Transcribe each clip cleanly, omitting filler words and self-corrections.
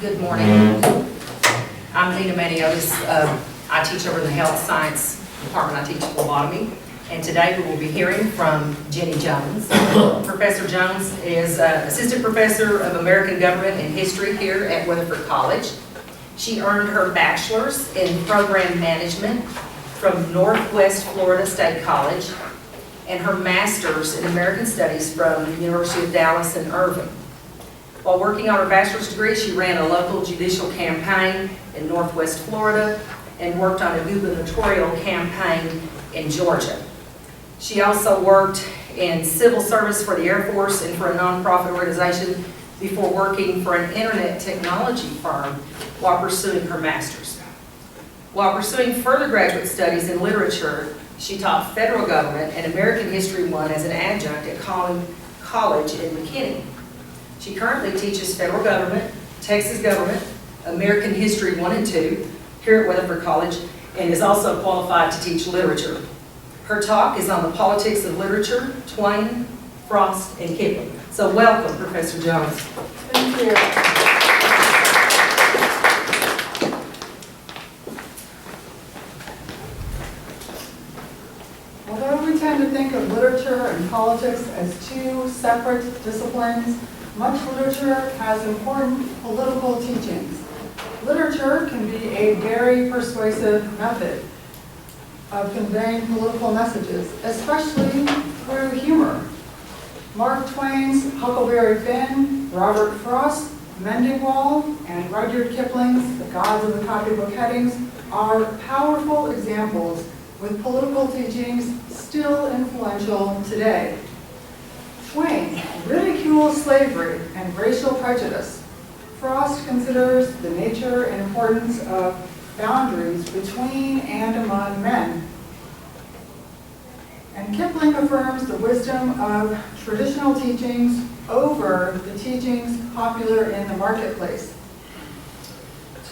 Good morning. I'm Nina Maniotis. I teach over in the health science department. I teach phlebotomy. And today we will be hearing from Jennie Jones. Professor Jones is Assistant Professor of American Government and History here at Weatherford College. She earned her bachelor's in program management from Northwest Florida State College and her master's in American Studies from the University of Dallas in Irving. While working on her bachelor's degree, she ran a local judicial campaign in Northwest Florida and worked on a gubernatorial campaign in Georgia. She also worked in civil service for the Air Force and for a nonprofit organization before working for an internet technology firm while pursuing her master's. While pursuing further graduate studies in literature, she taught federal government and American History 1 as an adjunct at College in McKinney. She currently teaches federal government, Texas government, American History 1 and 2 here at Weatherford College, and is also qualified to teach literature. Her talk is on the politics of literature, Twain, Frost, and Kipling. So welcome, Professor Jones. Thank you. Although we tend to think of literature and politics as two separate disciplines, much literature has important political teachings. Literature can be a very persuasive method of conveying political messages, especially through humor. Mark Twain's Huckleberry Finn, Robert Frost's Mending Wall, and Rudyard Kipling's The Gods of the Copybook Headings are powerful examples with political teachings still influential today. Twain ridicules slavery and racial prejudice. Frost considers the nature and importance of boundaries between and among men. And Kipling affirms the wisdom of traditional teachings over the teachings popular in the marketplace.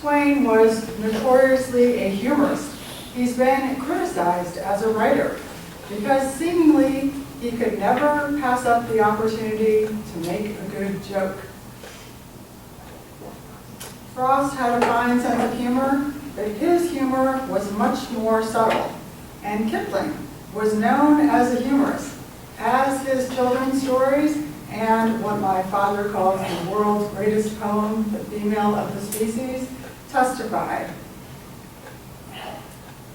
Twain was notoriously a humorist. He's been criticized as a writer because seemingly he could never pass up the opportunity to make a good joke. Frost had a fine sense of humor, but his humor was much more subtle. And Kipling was known as a humorist, as his children's stories and what my father calls the world's greatest poem, The Female of the Species, testified.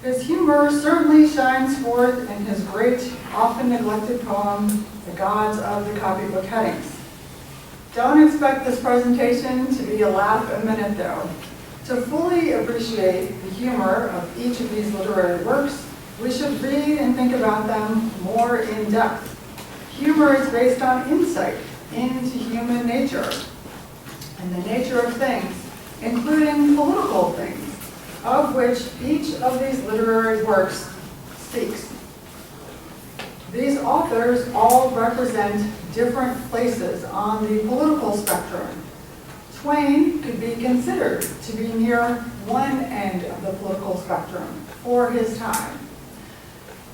His humor certainly shines forth in his great, often neglected poem, The Gods of the Copybook Headings. Don't expect this presentation to be a laugh a minute, though. To fully appreciate the humor of each of these literary works, we should read and think about them more in depth. Humor is based on insight into human nature and the nature of things, including political things, of which each of these literary works speaks. These authors all represent different places on the political spectrum. Twain could be considered to be near one end of the political spectrum for his time.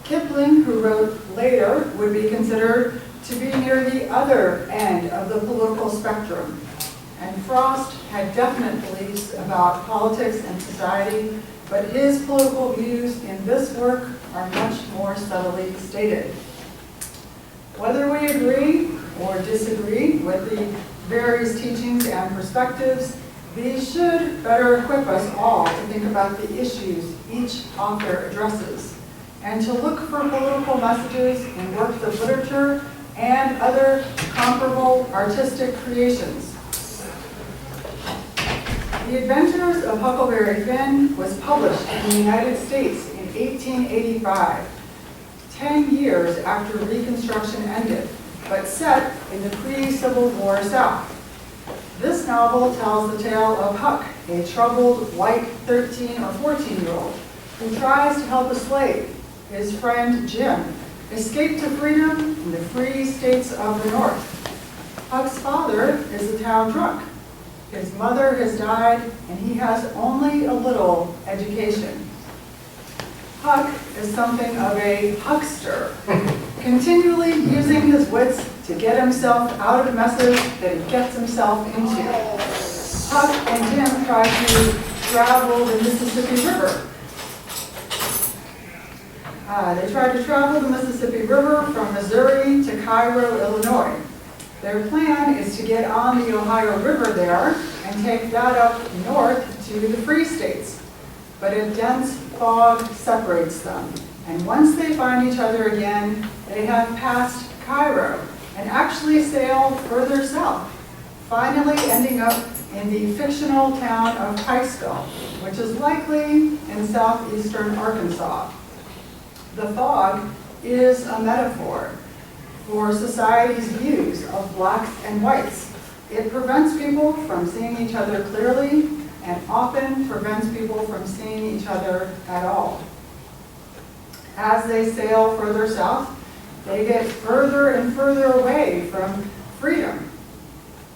Kipling, who wrote later, would be considered to be near the other end of the political spectrum. And Frost had definite beliefs about politics and society, but his political views in this work are much more subtly stated. Whether we agree or disagree with the various teachings and perspectives, these should better equip us all to think about the issues each author addresses, and to look for political messages in works of literature and other comparable artistic creations. The Adventures of Huckleberry Finn was published in the United States in 1885, 10 years after Reconstruction ended, but set in the pre-Civil War South. This novel tells the tale of Huck, a troubled white 13 or 14-year-old who tries to help a slave, his friend Jim, escape to freedom in the free states of the North. Huck's father is a town drunk. His mother has died, and he has only a little education. Huck is something of a huckster, continually using his wits to get himself out of messes that he gets himself into. Huck and Jim try to travel the Mississippi River. They tried to travel the Mississippi River from Missouri to Cairo, Illinois. Their plan is to get on the Ohio River there and take that up north to the Free States. But a dense fog separates them. And once they find each other again, they have passed Cairo and actually sail further south, finally ending up in the fictional town of Pikesville, which is likely in southeastern Arkansas. The fog is a metaphor for society's views of blacks and whites. It prevents people from seeing each other clearly and often prevents people from seeing each other at all. As they sail further south, they get further and further away from freedom.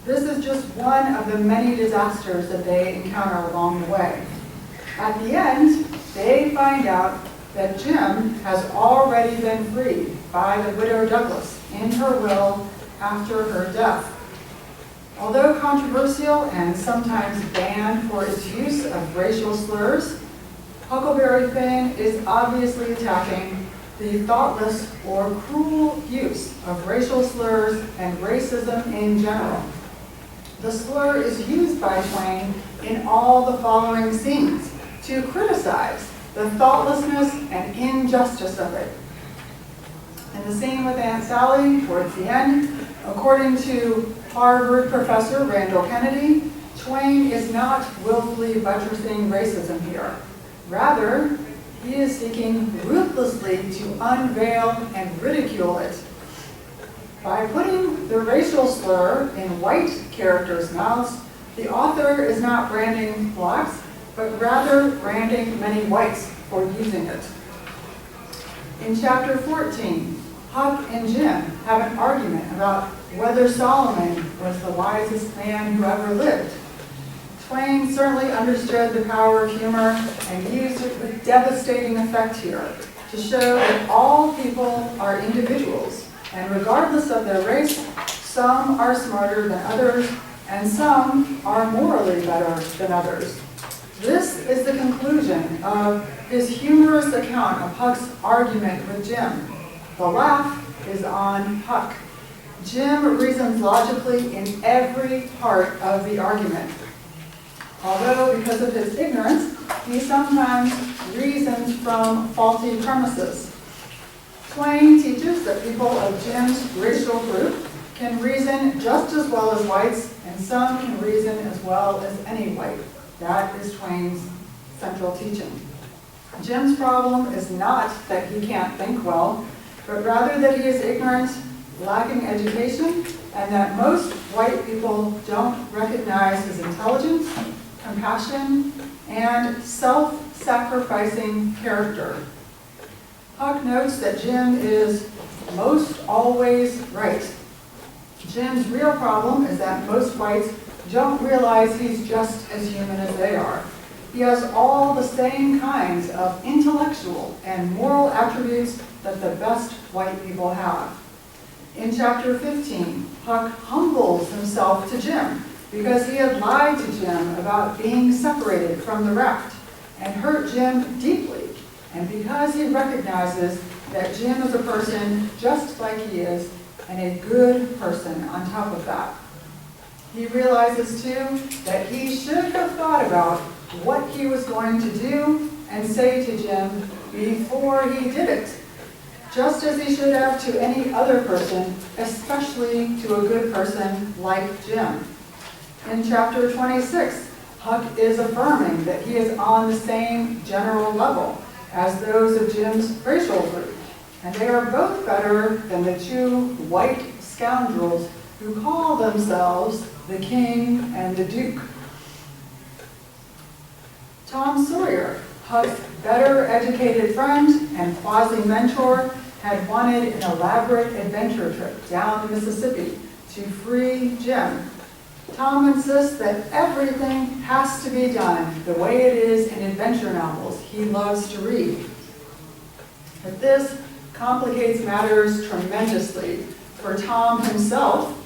This is just one of the many disasters that they encounter along the way. At the end, they find out that Jim has already been freed by the widow Douglas in her will after her death. Although controversial and sometimes banned for its use of racial slurs, Huckleberry Finn is obviously attacking the thoughtless or cruel use of racial slurs and racism in general. The slur is used by Twain in all the following scenes to criticize the thoughtlessness and injustice of it. In the scene with Aunt Sally, towards the end, according to Harvard professor Randall Kennedy, Twain is not willfully buttressing racism here. Rather, he is seeking ruthlessly to unveil and ridicule it. By putting the racial slur in white characters' mouths, the author is not branding blacks, but rather branding many whites for using it. In chapter 14, Huck and Jim have an argument about whether Solomon was the wisest man who ever lived. Twain certainly understood the power of humor and used it with devastating effect here to show that all people are individuals, and regardless of their race, some are smarter than others, and some are morally better than others. This is the conclusion of his humorous account of Huck's argument with Jim. The laugh is on Huck. Jim reasons logically in every part of the argument. Although, because of his ignorance, he sometimes reasons from faulty premises. Twain teaches that people of Jim's racial group can reason just as well as whites, and some can reason as well as any white. That is Twain's central teaching. Jim's problem is not that he can't think well, but rather that he is ignorant, lacking education, and that most white people don't recognize his intelligence, compassion, and self-sacrificing character. Huck notes that Jim is most always right. Jim's real problem is that most whites don't realize he's just as human as they are. He has all the same kinds of intellectual and moral attributes that the best white people have. In chapter 15, Huck humbles himself to Jim because he had lied to Jim about being separated from the raft and hurt Jim deeply, and because he recognizes that Jim is a person just like he is, and a good person on top of that. He realizes, too, that he should have thought about what he was going to do and say to Jim before he did it, just as he should have to any other person, especially to a good person like Jim. In chapter 26, Huck is affirming that he is on the same general level as those of Jim's racial group, and they are both better than the two white scoundrels who call themselves the King and the Duke. Tom Sawyer, Huck's better educated friend and quasi-mentor, had wanted an elaborate adventure trip down the Mississippi to free Jim. Tom insists that everything has to be done the way it is in adventure novels he loves to read. But this complicates matters tremendously for Tom himself,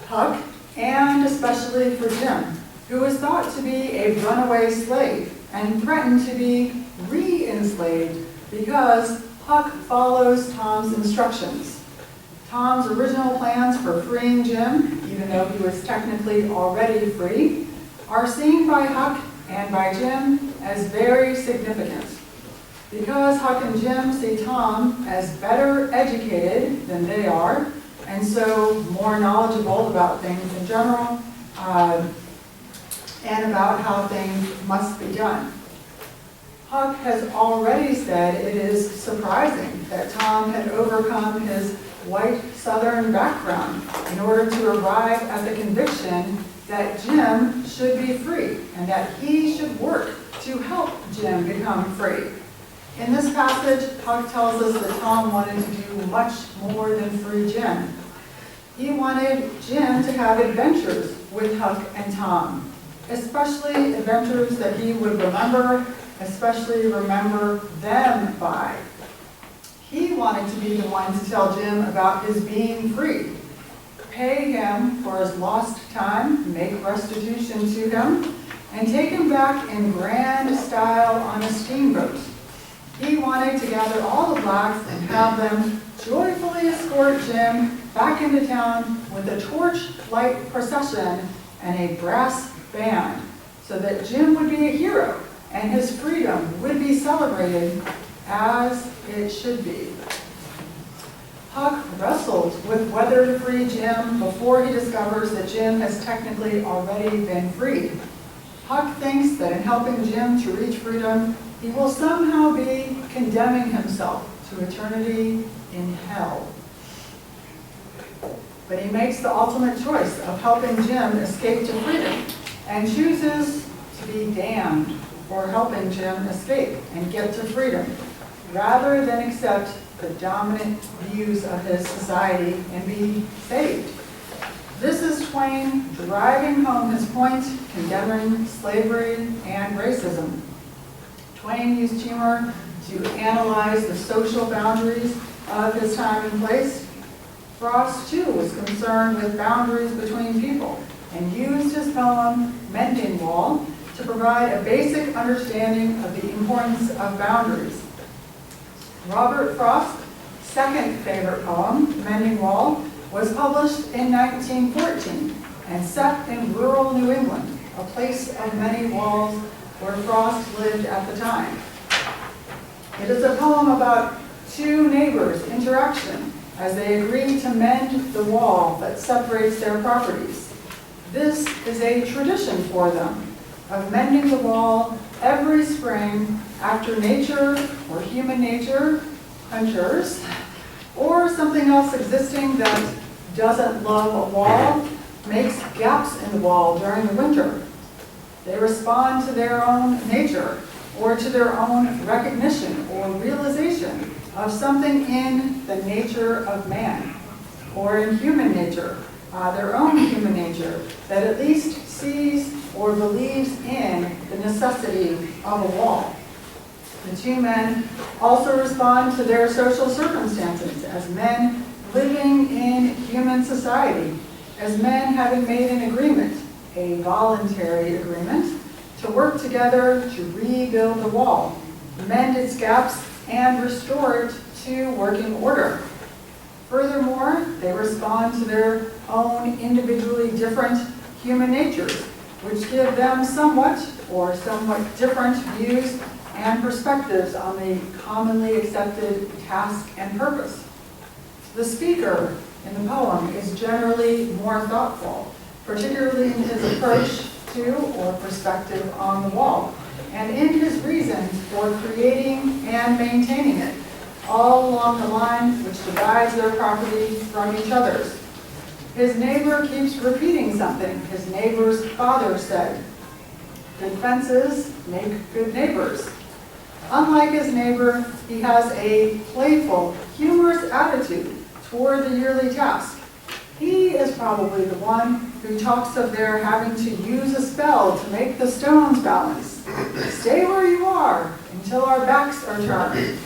Huck, and especially for Jim, who was thought to be a runaway slave and threatened to be re-enslaved because Huck follows Tom's instructions. Tom's original plans for freeing Jim, even though he was technically already free, are seen by Huck and by Jim as very significant. Because Huck and Jim see Tom as better educated than they are, and so more knowledgeable about things in general, and about how things must be done. Huck has already said it is surprising that Tom had overcome his white Southern background in order to arrive at the conviction that Jim should be free and that he should work to help Jim become free. In this passage, Huck tells us that Tom wanted to do much more than free Jim. He wanted Jim to have adventures with Huck and Tom, especially adventures that he would remember, especially remember them by. He wanted to be the one to tell Jim about his being free, pay him for his lost time, make restitution to him, and take him back in grand style on a steamboat. He wanted to gather all the blacks and have them joyfully escort Jim back into town with a torchlight procession and a brass band, so that Jim would be a hero and his freedom would be celebrated as it should be. Huck wrestles with whether to free Jim before he discovers that Jim has technically already been freed. Huck thinks that in helping Jim to reach freedom, he will somehow be condemning himself to eternity in hell. But he makes the ultimate choice of helping Jim escape to freedom and chooses to be damned for helping Jim escape and get to freedom, rather than accept the dominant views of his society and be saved. This is Twain driving home his point, condemning slavery and racism. Twain used humor to analyze the social boundaries of his time and place. Frost, too, was concerned with boundaries between people and used his poem, Mending Wall, to provide a basic understanding of the importance of boundaries. Robert Frost's second favorite poem, Mending Wall, was published in 1914 and set in rural New England, a place of many walls where Frost lived at the time. It is a poem about two neighbors' interaction as they agree to mend the wall that separates their properties. This is a tradition for them of mending the wall every spring after nature or human nature, hunters, or something else existing that doesn't love a wall, makes gaps in the wall during the winter. They respond to their own nature or to their own recognition or realization of something in the nature of man, or in human nature, their own human nature, that at least sees or believes in the necessity of a wall. The two men also respond to their social circumstances as men living in human society, as men having made an agreement, a voluntary agreement, to work together to rebuild the wall, mend its gaps, and restore it to working order. Furthermore, they respond to their own individually different human natures, which give them somewhat or somewhat different views and perspectives on the commonly accepted task and purpose. The speaker in the poem is generally more thoughtful, particularly in his approach to or perspective on the wall, and in his reasons for creating and maintaining it, all along the line which divides their property from each other's. His neighbor keeps repeating something his neighbor's father said. Good fences make good neighbors. Unlike his neighbor, he has a playful, humorous attitude toward the yearly task. He is probably the one who talks of their having to use a spell to make the stones balance. Stay where you are until our backs are turned.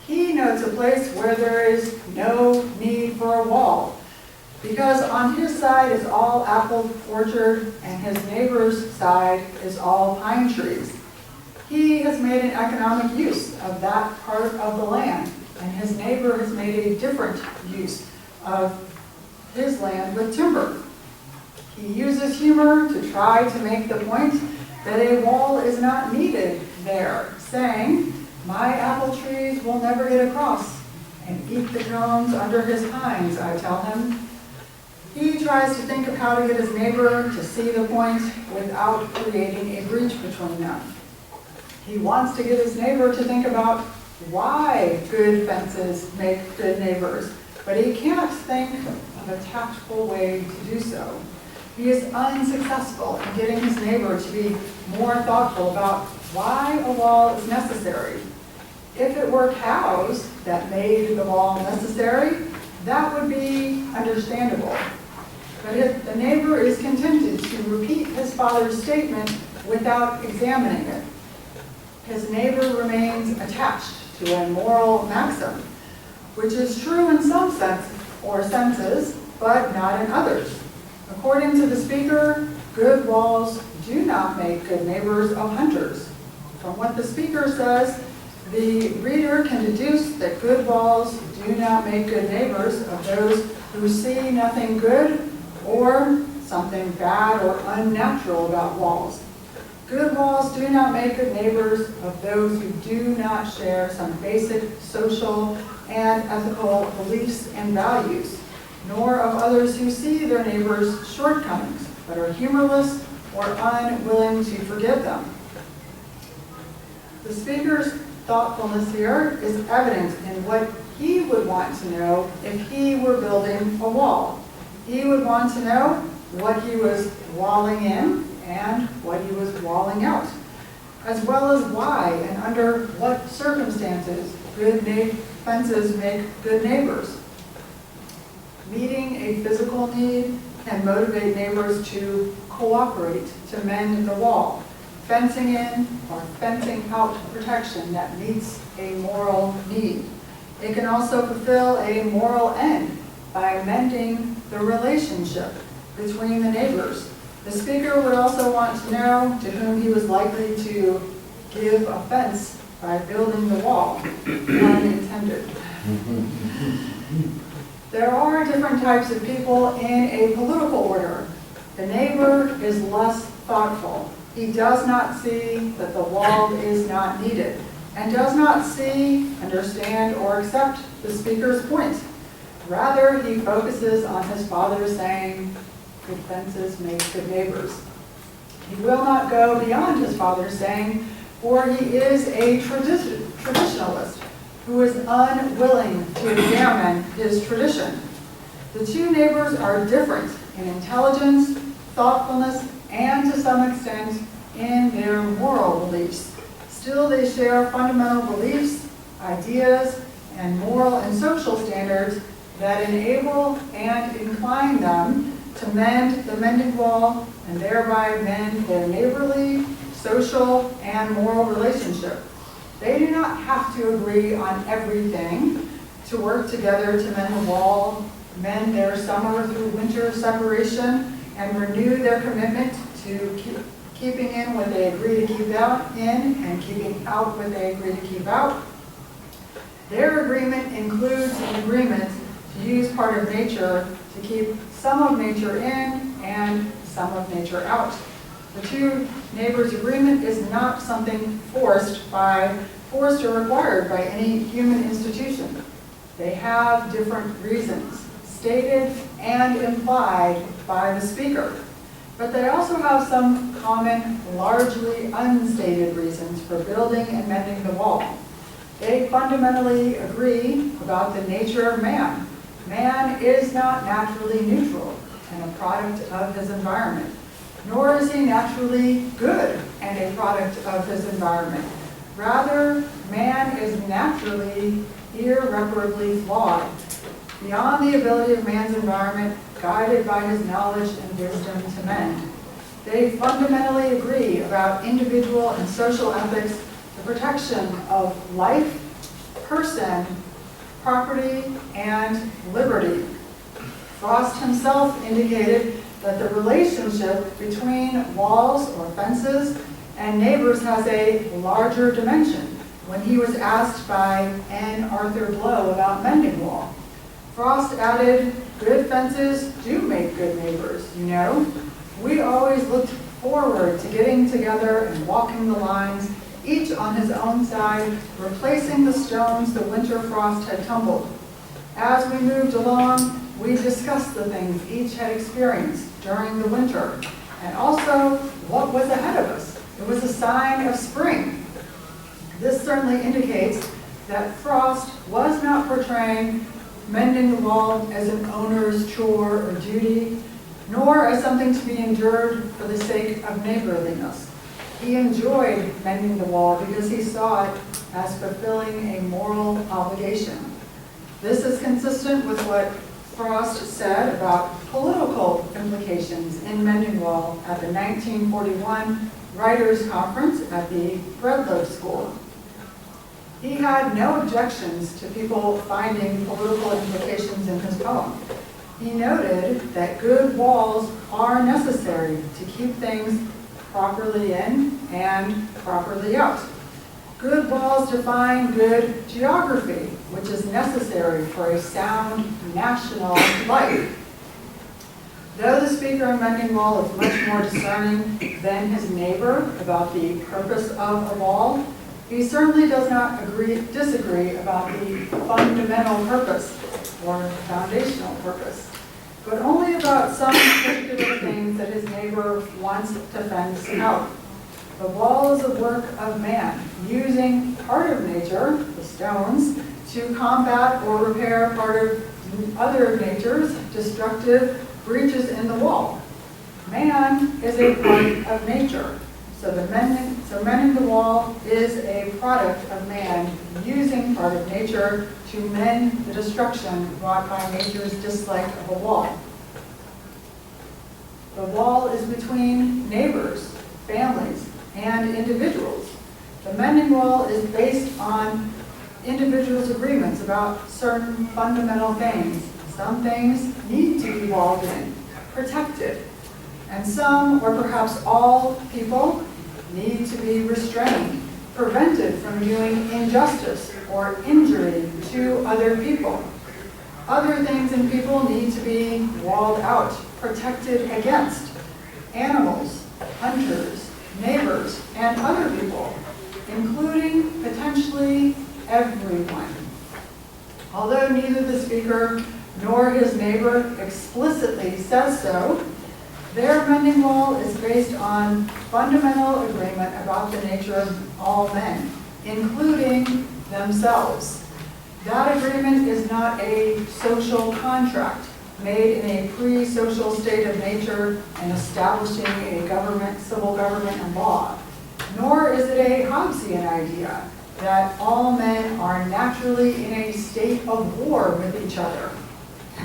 He notes a place where there is no need for a wall. Because on his side is all apple orchard and his neighbor's side is all pine trees. He has made an economic use of that part of the land, and his neighbor has made a different use of his land with timber. He uses humor to try to make the point that a wall is not needed there, saying, "My apple trees will never get across and eat the cones under his pines," I tell him. He tries to think of how to get his neighbor to see the point without creating a breach between them. He wants to get his neighbor to think about why good fences make good neighbors, but he can't think of a tactful way to do so. He is unsuccessful in getting his neighbor to be more thoughtful about why a wall is necessary. If it were cows that made the wall necessary, that would be understandable. But if the neighbor is contented to repeat his father's statement without examining it, his neighbor remains attached to a moral maxim, which is true in some sense or senses, but not in others. According to the speaker, good walls do not make good neighbors of hunters. From what the speaker says, the reader can deduce that good walls do not make good neighbors of those who see nothing good or something bad or unnatural about walls. Good walls do not make good neighbors of those who do not share some basic social and ethical beliefs and values, nor of others who see their neighbors' shortcomings, but are humorless or unwilling to forgive them. The speaker's thoughtfulness here is evident in what he would want to know if he were building a wall. He would want to know what he was walling in and what he was walling out, as well as why and under what circumstances good fences make good neighbors. Meeting a physical need can motivate neighbors to cooperate to mend the wall, fencing in or fencing out protection that meets a moral need. It can also fulfill a moral end by mending the relationship between the neighbors. The speaker would also want to know to whom he was likely to give offense by building the wall, unintended. There are different types of people in a political order. The neighbor is less thoughtful. He does not see that the wall is not needed and does not see, understand, or accept the speaker's point. Rather, he focuses on his father saying, "Good fences make good neighbors." He will not go beyond his father's saying, for he is a traditionalist who is unwilling to examine his tradition. The two neighbors are different in intelligence, thoughtfulness, and to some extent in their moral beliefs. Still, they share fundamental beliefs, ideas, and moral and social standards that enable and incline them to mend the mending wall and thereby mend their neighborly, social, and moral relationship. They do not have to agree on everything to work together to mend the wall, mend their summer through winter separation, and renew their commitment to keeping in what they agree to keep out in and keeping out what they agree to keep out. Their agreement includes an agreement to use part of nature to keep some of nature in and some of nature out. The two neighbors' agreement is not something forced or required by any human institution. They have different reasons, stated and implied by the speaker. But they also have some common, largely unstated reasons for building and mending the wall. They fundamentally agree about the nature of man. Man is not naturally neutral and a product of his environment, nor is he naturally good and a product of his environment. Rather, man is naturally irreparably flawed, beyond the ability of man's environment, guided by his knowledge and wisdom to mend. They fundamentally agree about individual and social ethics, the protection of life, person, property, and liberty. Frost himself indicated that the relationship between walls or fences and neighbors has a larger dimension when he was asked by N. Arthur Blow about Mending Wall. Frost added, "Good fences do make good neighbors, you know. We always looked forward to getting together and walking the lines, each on his own side, replacing the stones the winter frost had tumbled. As we moved along, we discussed the things each had experienced during the winter, and also what was ahead of us. It was a sign of spring." This certainly indicates that Frost was not portraying mending the wall as an owner's chore or duty, nor as something to be endured for the sake of neighborliness. He enjoyed mending the wall because he saw it as fulfilling a moral obligation. This is consistent with what Frost said about political implications in Mending Wall at the 1941 Writers' Conference at the Breadloaf School. He had no objections to people finding political implications in his poem. He noted that good walls are necessary to keep things properly in and properly out. Good walls define good geography, which is necessary for a sound national life. Though the speaker in Mending Wall is much more discerning than his neighbor about the purpose of a wall, he certainly does not disagree about the fundamental purpose or foundational purpose, but only about some particular things that his neighbor wants to fence out. The wall is a work of man, using part of nature, the stones, to combat or repair part of other nature's destructive breaches in the wall. Man is a part of nature. So mending the wall is a product of man using part of nature to mend the destruction wrought by nature's dislike of a wall. The wall is between neighbors, families, and individuals. The mending wall is based on individuals' agreements about certain fundamental things. Some things need to be walled in, protected, and some, or perhaps all, people need to be restrained, prevented from doing injustice or injury to other people. Other things and people need to be walled out, protected against animals, hunters, neighbors, and other people, including potentially everyone. Although neither the speaker nor his neighbor explicitly says so, their mending wall is based on fundamental agreement about the nature of all men, including themselves. That agreement is not a social contract made in a pre-social state of nature and establishing a government, civil government, and law. Nor is it a Hobbesian idea that all men are naturally in a state of war with each other,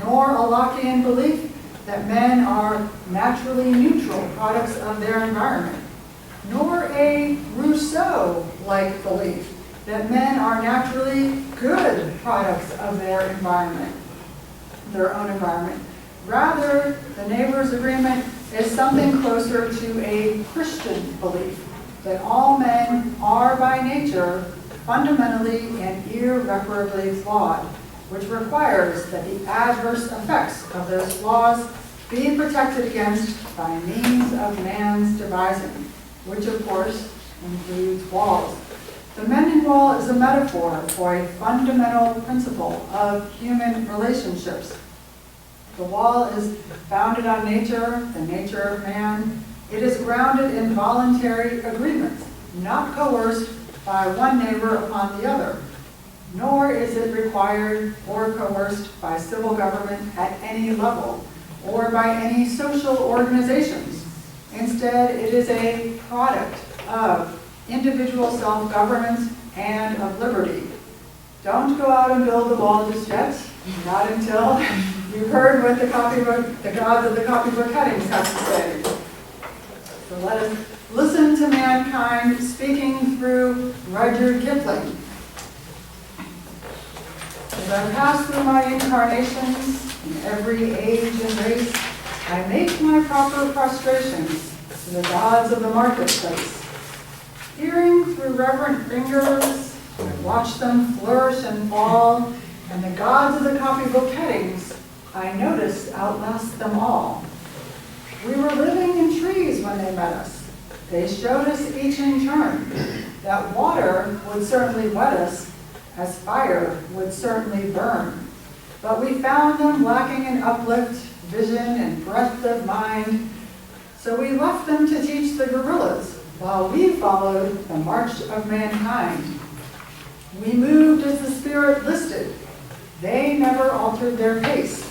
nor a Lockean belief that men are naturally neutral products of their environment, nor a Rousseau-like belief that men are naturally good products of their environment, their own environment. Rather, the neighbor's agreement is something closer to a Christian belief that all men are by nature fundamentally and irreparably flawed, which requires that the adverse effects of those flaws be protected against by means of man's devising, which of course includes walls. The mending wall is a metaphor for a fundamental principle of human relationships. The wall is founded on nature, the nature of man. It is grounded in voluntary agreements, not coerced by one neighbor upon the other, nor is it required or coerced by civil government at any level or by any social organizations. Instead, it is a product of individual self-governance and of liberty. Don't go out and build the wall just yet, not until you've heard what the gods of the Copybook Headings have to say. So let us listen to mankind speaking through Rudyard Kipling. As I pass through my incarnations, every age and race, I make my proper prostrations to the gods of the marketplace. Peering through reverent fingers, I watch them flourish and fall, and the gods of the copybook headings, I notice outlast them all. We were living in trees when they met us. They showed us each in turn that water would certainly wet us, as fire would certainly burn. But we found them lacking in uplift, vision, and breadth of mind. So we left them to teach the gorillas, while we followed the march of mankind. We moved as the spirit listed. They never altered their pace,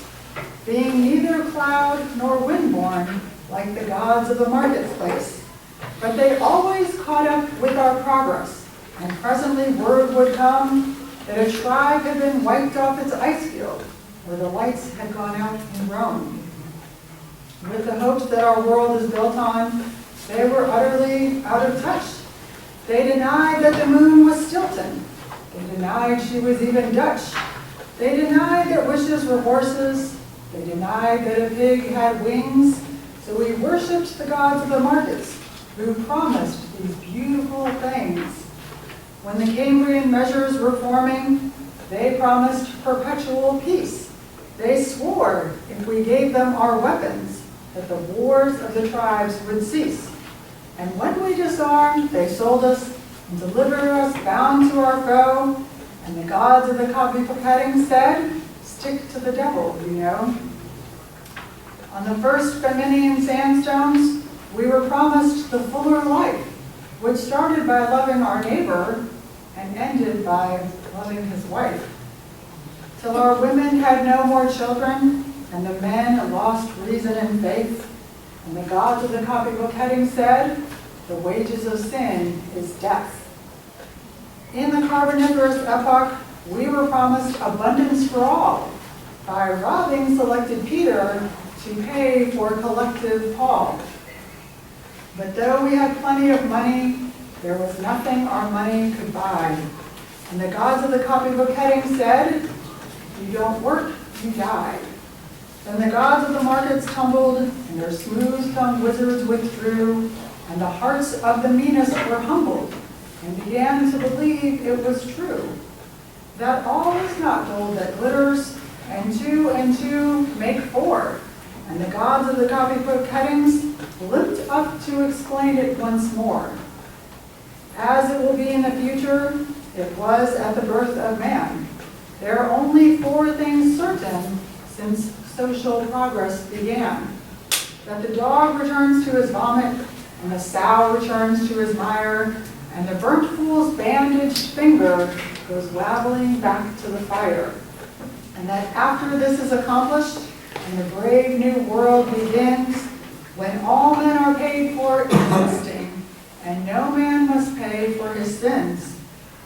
being neither cloud nor windborne like the gods of the marketplace. But they always caught up with our progress, and presently word would come that a tribe had been wiped off its ice field, where the lights had gone out in Rome. With the hopes that our world is built on, they were utterly out of touch. They denied that the moon was Stilton. They denied she was even Dutch. They denied that wishes were horses. They denied that a pig had wings. So we worshipped the gods of the markets, who promised these beautiful things. When the Cambrian measures were forming, they promised perpetual peace. They swore if we gave them our weapons, that the wars of the tribes would cease. And when we disarmed, they sold us and delivered us bound to our foe. And the gods of the copybook headings said, stick to the devil, you know. On the first Feminian sandstones, we were promised the fuller life, which started by loving our neighbor and ended by loving his wife. Till our women had no more children, and the men lost reason and faith, and the gods of the copybook heading said, the wages of sin is death. In the Carboniferous epoch, we were promised abundance for all, by robbing selected Peter to pay for collective Paul. But though we had plenty of money, there was nothing our money could buy. And the gods of the copybook heading said, if you don't work, you die. Then the gods of the markets tumbled, and their smooth-tongued wizards withdrew, and the hearts of the meanest were humbled, and began to believe it was true, that all is not gold that glitters, and two make four. And the gods of the copybook headings limped up to explain it once more. As it will be in the future, it was at the birth of man. There are only four things certain since social progress began: that the dog returns to his vomit, and the sow returns to his mire, and the burnt fool's bandaged finger goes wabbling back to the fire. And that after this is accomplished, and the brave new world begins, when all men are paid for existing, and no man must pay for his sins.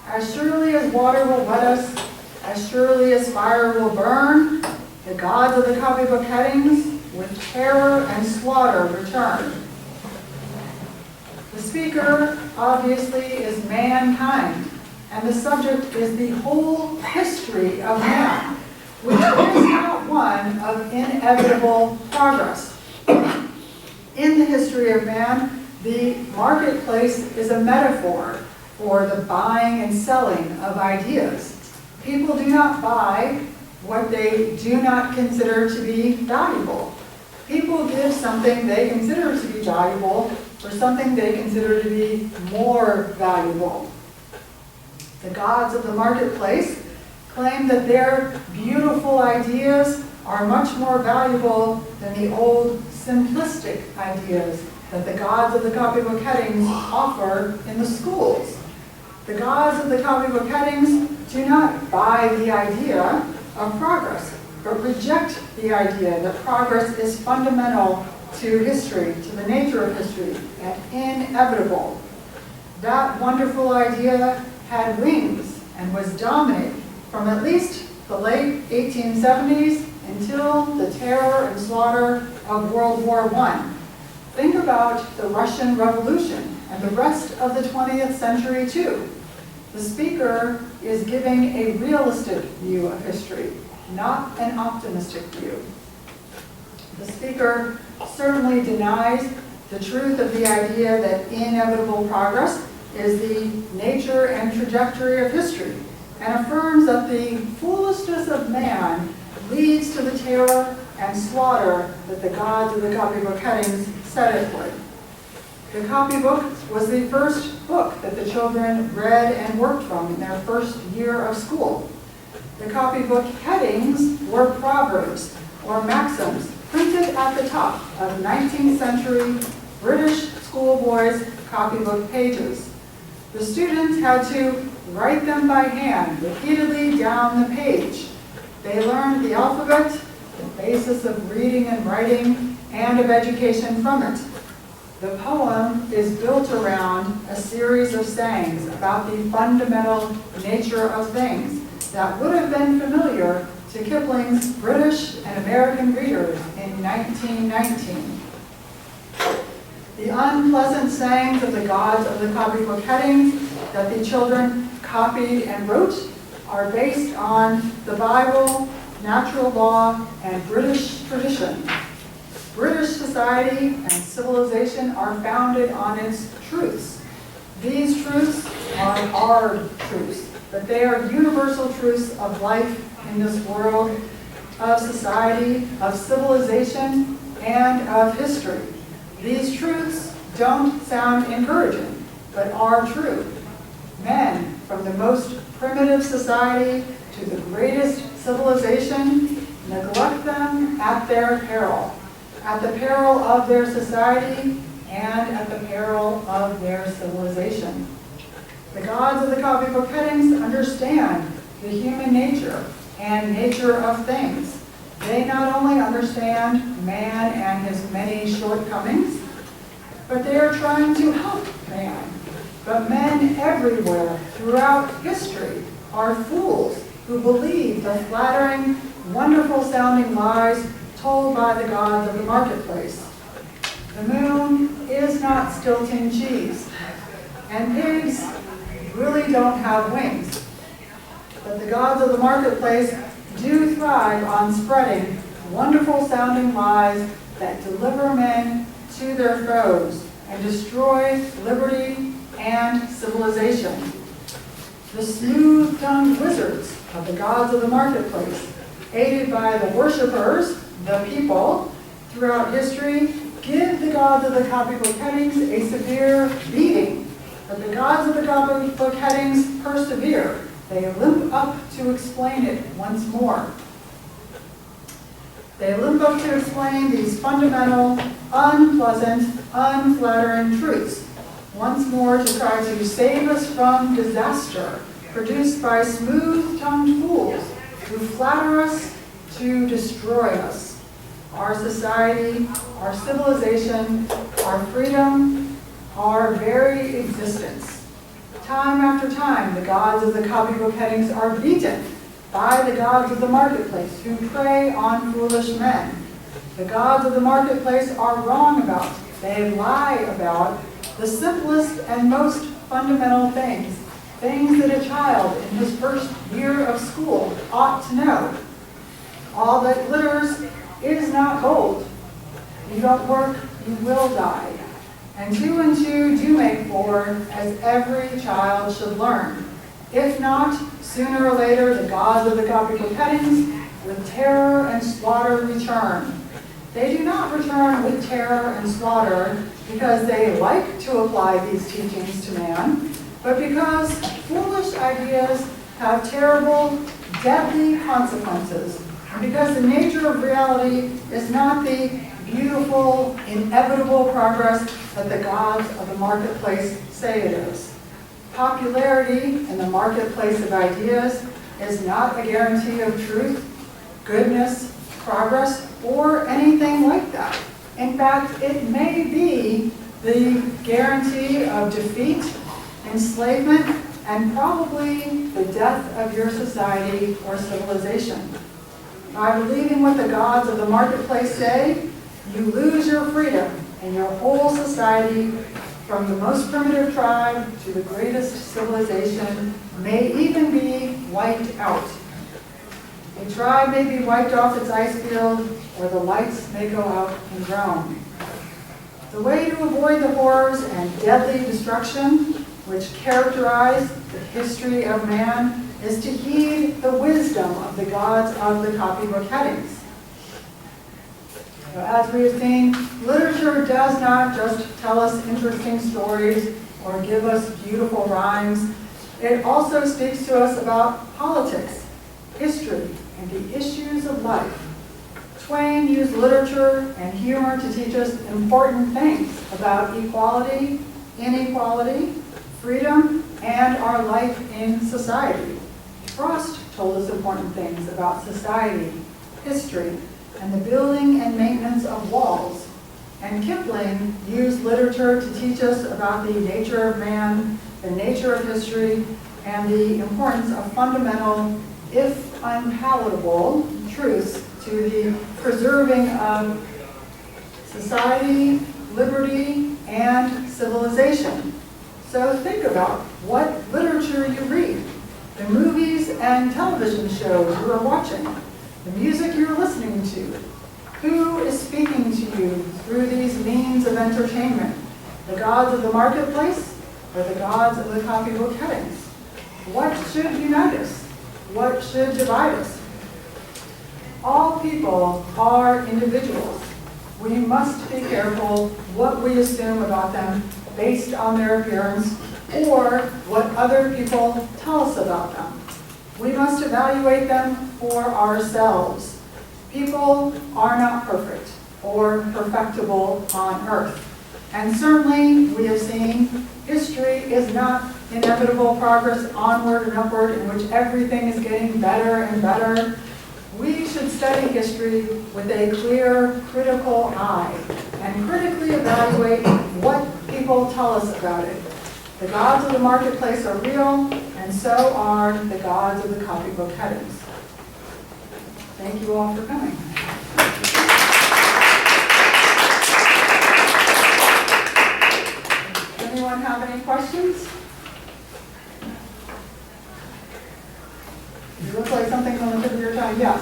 As surely as water will wet us, as surely as fire will burn, the gods of the copybook headings with terror and slaughter return. The speaker, obviously, is mankind, and the subject is the whole history of man, which is not one of inevitable progress. In the history of man, the marketplace is a metaphor for the buying and selling of ideas. People do not buy what they do not consider to be valuable. People give something they consider to be valuable for something they consider to be more valuable. The gods of the marketplace claim that their beautiful ideas are much more valuable than the old simplistic ideas that the gods of the copybook headings offer in the schools. The gods of the copybook headings do not buy the idea of progress, but reject the idea that progress is fundamental to history, to the nature of history, and inevitable. That wonderful idea had wings and was dominant from at least the late 1870s until the terror and slaughter of World War I. Think about the Russian Revolution and the rest of the 20th century too. The speaker is giving a realistic view of history, not an optimistic view. The speaker certainly denies the truth of the idea that inevitable progress is the nature and trajectory of history, and affirms that the foolishness of man leads to the terror and slaughter that the gods of the copybook headings said it would. The copybook was the first book that the children read and worked from in their first year of school. The copybook headings were proverbs or maxims printed at the top of 19th century British schoolboys' copybook pages. The students had to write them by hand repeatedly down the page. They learned the alphabet, the basis of reading and writing, and of education from it. The poem is built around a series of sayings about the fundamental nature of things that would have been familiar to Kipling's British and American readers in 1919. The unpleasant sayings of the gods of the copybook headings that the children copied and wrote are based on the Bible, natural law, and British tradition. British society and civilization are founded on its truths. These truths are hard truths, but they are universal truths of life in this world, of society, of civilization, and of history. These truths don't sound encouraging, but are true. Men, from the most primitive society to the greatest civilization, neglect them at their peril of their society and at the peril of their civilization. The gods of the copybook headings understand the human nature and nature of things. They not only understand man and his many shortcomings, but they are trying to help man. But men everywhere throughout history are fools who believe the flattering, wonderful-sounding lies told by the gods of the marketplace. The moon is not Stilton cheese, and pigs really don't have wings. But the gods of the marketplace do thrive on spreading wonderful-sounding lies that deliver men to their foes and destroy liberty and civilization. The smooth-tongued wizards of the gods of the marketplace, aided by the worshippers, the people, throughout history, give the gods of the copybook headings a severe beating. But the gods of the copybook headings persevere. They limp up to explain it once more. They limp up to explain these fundamental, unpleasant, unflattering truths, once more to try to save us from disaster produced by smooth-tongued fools who flatter us to destroy us. Our society, our civilization, our freedom, our very existence. Time after time, the gods of the copybook headings are beaten by the gods of the marketplace who prey on foolish men. The gods of the marketplace are wrong about, they lie about the simplest and most fundamental things that a child in his first year of school ought to know. All that glitters is not gold. You don't work, you will die. And 2 and 2 do make 4, as every child should learn. If not, sooner or later, the gods of the copybook headings with terror and slaughter return. They do not return with terror and slaughter because they like to apply these teachings to man, but because foolish ideas have terrible, deadly consequences, and because the nature of reality is not the beautiful, inevitable progress that the gods of the marketplace say it is. Popularity in the marketplace of ideas is not a guarantee of truth, goodness, progress, or anything like that. In fact, it may be the guarantee of defeat, enslavement, and probably the death of your society or civilization. By believing what the gods of the marketplace say, you lose your freedom and your whole society, from the most primitive tribe to the greatest civilization, may even be wiped out. A tribe may be wiped off its ice field, or the lights may go out in Rome. The way to avoid the horrors and deadly destruction which characterize the history of man is to heed the wisdom of the gods of the copybook headings. So as we have seen, literature does not just tell us interesting stories or give us beautiful rhymes. It also speaks to us about politics, history, and the issues of life. Twain used literature and humor to teach us important things about equality, inequality, freedom, and our life in society. Frost told us important things about society, history, and the building and maintenance of walls. And Kipling used literature to teach us about the nature of man, the nature of history, and the importance of fundamental, if unpalatable, truths to the preserving of society, liberty, and civilization. So think about what literature you read, the movies and television shows you are watching, the music you're listening to. Who is speaking to you through these means of entertainment? The gods of the marketplace or the gods of the copybook headings? What should unite us? What should divide us? All people are individuals. We must be careful what we assume about them based on their appearance or what other people tell us about them. We must evaluate them for ourselves. People are not perfect or perfectible on earth. And certainly, we have seen history is not inevitable progress onward and upward in which everything is getting better and better. We should study history with a clear, critical eye and critically evaluate what people tell us about it. The gods of the marketplace are real, and so are the gods of the copybook headings. Thank you all for coming. Anyone have any questions? It looks like something's on the tip of your tongue. Yes?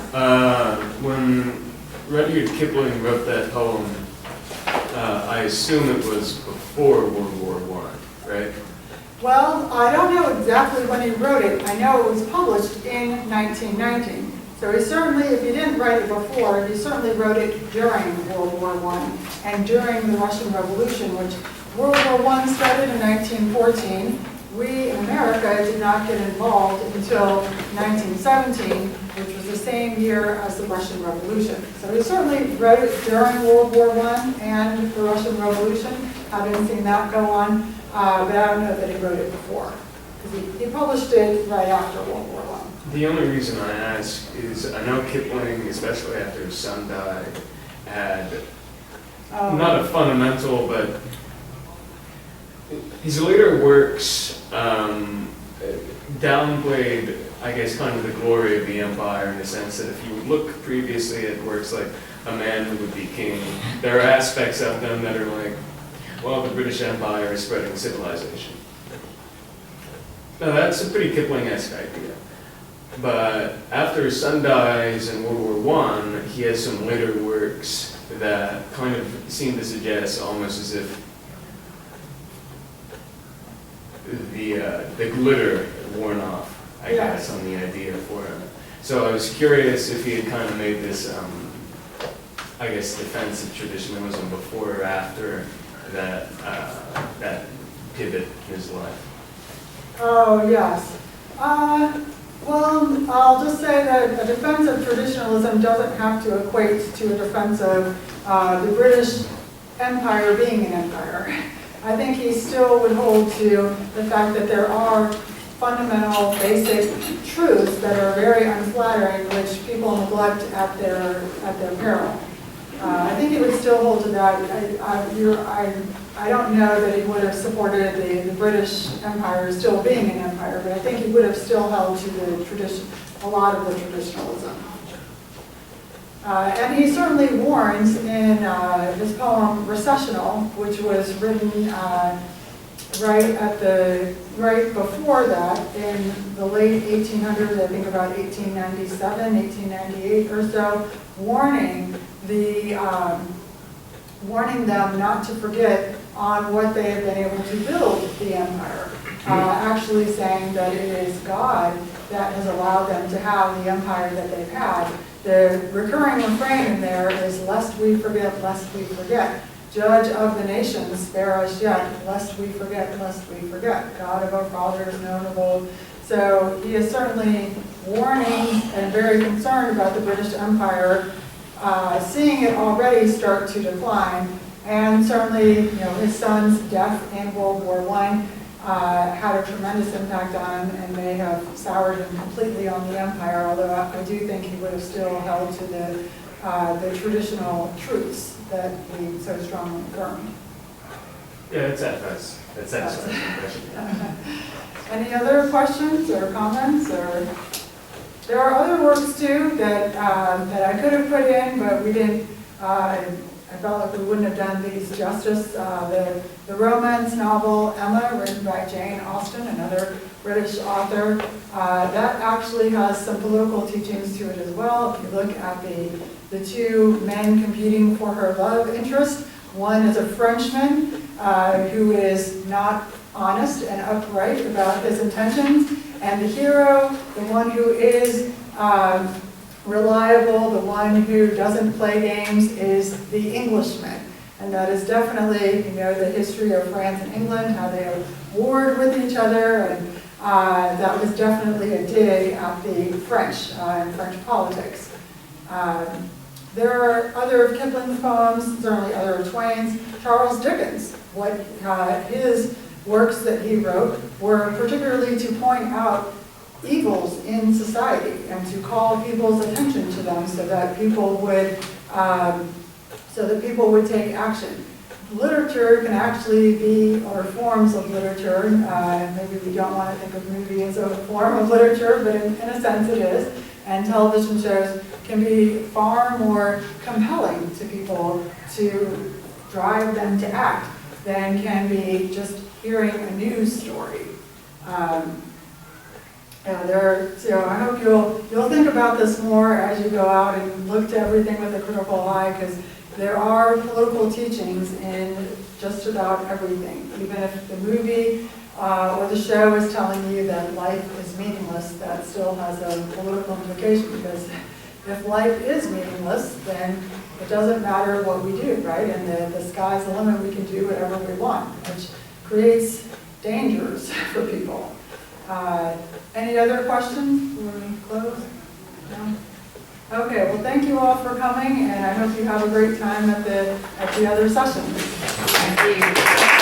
When Rudyard Kipling wrote that poem, I assume it was before World War I, right? Well, I don't know exactly when he wrote it. I know it was published in 1919. So he certainly, if he didn't write it before, he certainly wrote it during World War I and during the Russian Revolution, which World War I started in 1914. We in America did not get involved until 1917, which was the same year as the Russian Revolution. So he certainly wrote it during World War I and the Russian Revolution, having seen that go on, but I don't know that he wrote it before, because he published it right after World War I. The only reason I ask is I know Kipling, especially after his son died, had not a fundamental, but his later works downplayed, I guess, kind of the glory of the empire in the sense that if you look previously at works like A Man Who Would Be King, there are aspects of them that are like, well, the British Empire is spreading civilization. Now that's a pretty Kipling-esque idea. But after his son dies in World War I, he has some later works that kind of seem to suggest almost as if the glitter worn off, I guess, on the idea for him. So I was curious if he had kind of made this, I guess, defense of traditionalism before or after that pivot in his life. Oh, yes. Well, I'll just say that a defense of traditionalism doesn't have to equate to a defense of the British Empire being an empire. I think he still would hold to the fact that there are fundamental, basic truths that are very unflattering, which people neglect at their peril. I think he would still hold to that. I don't know that he would have supported the British Empire still being an empire, but I think he would have still held to the tradition, a lot of the traditionalism. And he certainly warns in his poem Recessional, which was written right before that, in the late 1800s, I think about 1897, 1898 or so, warning them not to forget on what they have been able to build the empire. Actually saying that it is God that has allowed them to have the empire that they've had. The recurring refrain in there is, lest we forget, lest we forget. Judge of the nations, spare us yet, lest we forget, lest we forget. God of our fathers, known of old. So he is certainly warning and very concerned about the British Empire, seeing it already start to decline. And certainly, his son's death in World War I had a tremendous impact on him and may have soured him completely on the empire, although I do think he would have still held to the traditional truths that he so strongly affirmed. Yeah, that satisfies the question. Any other questions or comments? Or there are other works too that I could have put in, but we didn't. I felt like we wouldn't have done these justice. The romance novel Emma, written by Jane Austen, another British author, that actually has some political teachings to it as well. If you look at the two men competing for her love interest, one is a Frenchman who is not honest and upright about his intentions, and the hero, the one who is reliable, the one who doesn't play games, is the Englishman. And that is definitely, the history of France and England, how they have warred with each other, and that was definitely a dig at the French and French politics. There are other of Kipling's poems, certainly other of Twain's. Charles Dickens, what his works that he wrote were particularly to point out evils in society and to call people's attention to them so that people would take action. Literature can actually be, or forms of literature, maybe we don't want to think of movie as a form of literature, but in a sense it is, and television shows can be far more compelling to people to drive them to act than can be just hearing a news story. I hope you'll think about this more as you go out and look to everything with a critical eye, because there are political teachings in just about everything. Even if the movie or the show is telling you that life is meaningless, that still has a political implication, because if life is meaningless, then it doesn't matter what we do, right? And the sky's the limit, we can do whatever we want, which creates dangers for people. Any other questions before we close? No? Okay, well, thank you all for coming, and I hope you have a great time at the other sessions. Thank you.